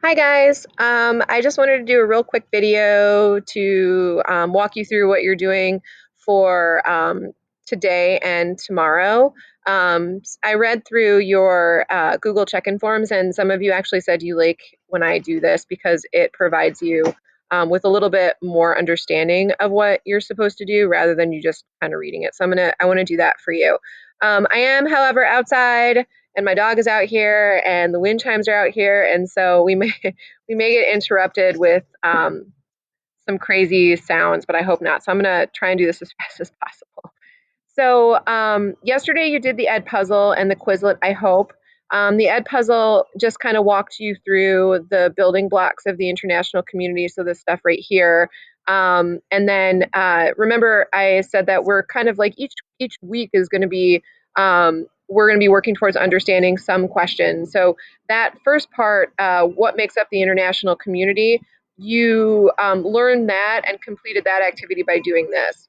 Hi guys. I just wanted to do a real quick video to walk you through what you're doing for today and tomorrow. I read through your Google check-in forms, and some of you actually said you like when I do this because it provides you with a little bit more understanding of what you're supposed to do rather than you just kind of reading it. So I want to do that for you. I am, however, outside and my dog is out here and the wind chimes are out here, and so we may get interrupted with some crazy sounds, but I hope not. So I'm gonna try and do this as fast as possible. So yesterday you did the ed puzzle and the Quizlet, I hope. The ed puzzle just kind of walked you through the building blocks of the international community, so this stuff right here. And then remember I said that we're kind of like each week is going to be we're going to be working towards understanding some questions. So that first part, what makes up the international community, you learned that and completed that activity by doing this.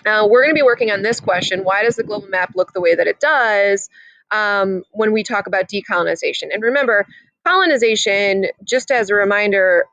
We're going to be working on this question. Why does the global map look the way that it does when we talk about decolonization? And remember, colonization, just as a reminder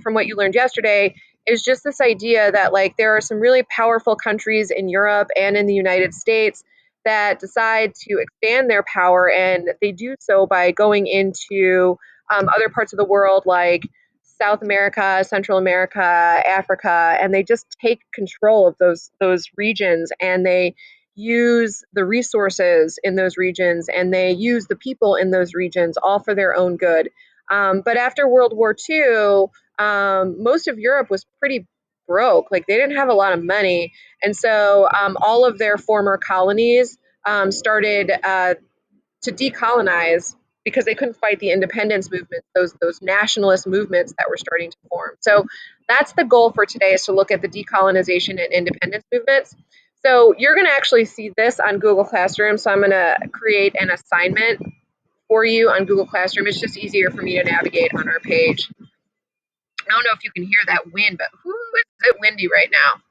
from what you learned yesterday, is just this idea that like there are some really powerful countries in Europe and in the United States that decide to expand their power, and they do so by going into other parts of the world like South America, Central America, Africa, and they just take control of those regions, and they use the resources in those regions, and they use the people in those regions all for their own good. But after World War II, most of Europe was pretty broke. Like they didn't have a lot of money, and so all of their former colonies started to decolonize because they couldn't fight the independence movement, those nationalist movements that were starting to form. So that's the goal for today, is to look at the decolonization and independence movements. So you're going to actually see this on Google Classroom. So I'm going to create an assignment for you on Google Classroom. It's just easier for me to navigate on our page. I don't know if you can hear that wind, but is it windy right now?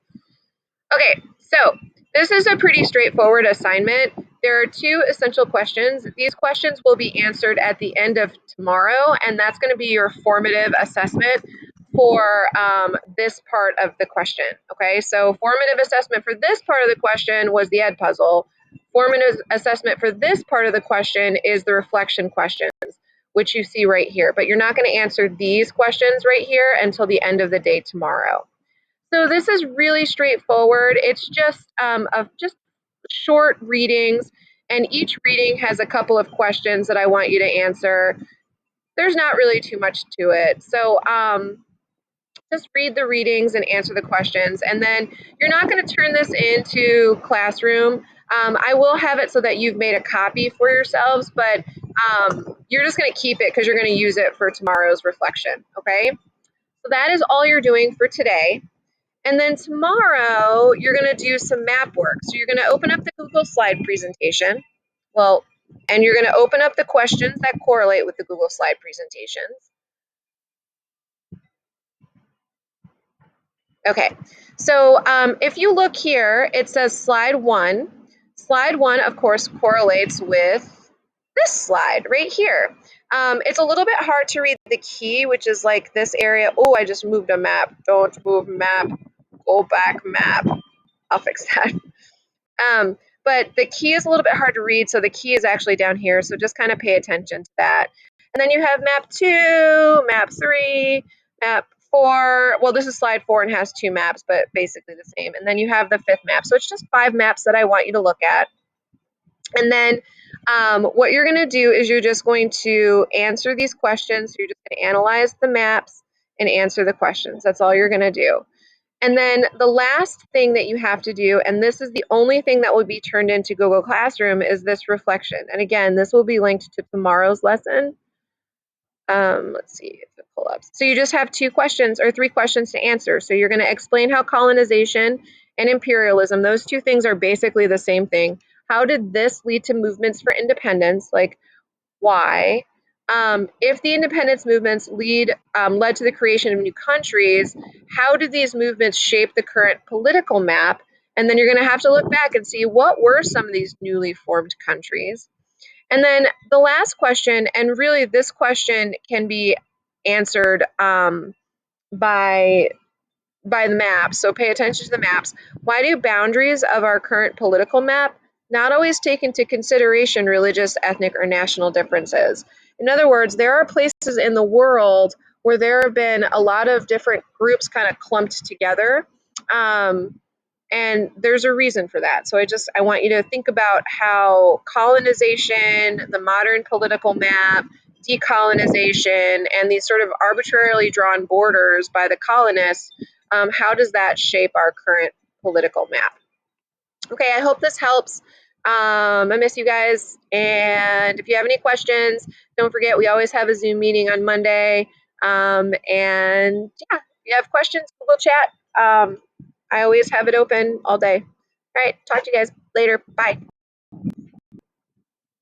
Okay, so this is a pretty straightforward assignment. There are two essential questions. These questions will be answered at the end of tomorrow, and that's going to be your formative assessment for this part of the question. Okay, so formative assessment for this part of the question was the ed puzzle. Formative assessment for this part of the question is the reflection questions, which you see right here. But you're not going to answer these questions right here until the end of the day tomorrow. So this is really straightforward. It's just short readings, and each reading has a couple of questions that I want you to answer. There's not really too much to it. So just read the readings and answer the questions. And then you're not going to turn this into Classroom. I will have it so that you've made a copy for yourselves, but you're just going to keep it because you're going to use it for tomorrow's reflection. Okay? So that is all you're doing for today. And then tomorrow, you're going to do some map work. So you're going to open up the Google slide presentation. Well, and you're going to open up the questions that correlate with the Google slide presentations. Okay, so if you look here, it says slide one. Slide one, of course, correlates with this slide right here. It's a little bit hard to read the key, which is like this area. Oh, I just moved a map. Don't move map. Go back map. I'll fix that. But the key is a little bit hard to read, so the key is actually down here, so just kind of pay attention to that. And then you have map 2, map 3, map 4. Well, this is slide 4 and has 2 maps, but basically the same. And then you have the 5th map. So it's just 5 maps that I want you to look at. And then what you're going to do is you're just going to answer these questions. You're just going to analyze the maps and answer the questions. That's all you're going to do. And then the last thing that you have to do, and this is the only thing that will be turned into Google Classroom, is this reflection. And again, this will be linked to tomorrow's lesson. Let's see if it pulls up. So you just have 2 questions or 3 questions to answer. So you're going to explain how colonization and imperialism, those 2 things are basically the same thing. How did this lead to movements for independence? Like, why? If the independence movements led to the creation of new countries, how did these movements shape the current political map? And then you're going to have to look back and see what were some of these newly formed countries. And then the last question, and really this question can be answered by the maps. So pay attention to the maps. Why do boundaries of our current political map not always take into consideration religious, ethnic, or national differences? In other words, there are places in the world where there have been a lot of different groups kind of clumped together. And there's a reason for that. So I want you to think about how colonization, the modern political map, decolonization, and these sort of arbitrarily drawn borders by the colonists, how does that shape our current political map? Okay, I hope this helps. I miss you guys. And if you have any questions, don't forget we always have a Zoom meeting on Monday. And yeah, if you have questions, Google chat. I always have it open all day. All right, talk to you guys later. Bye.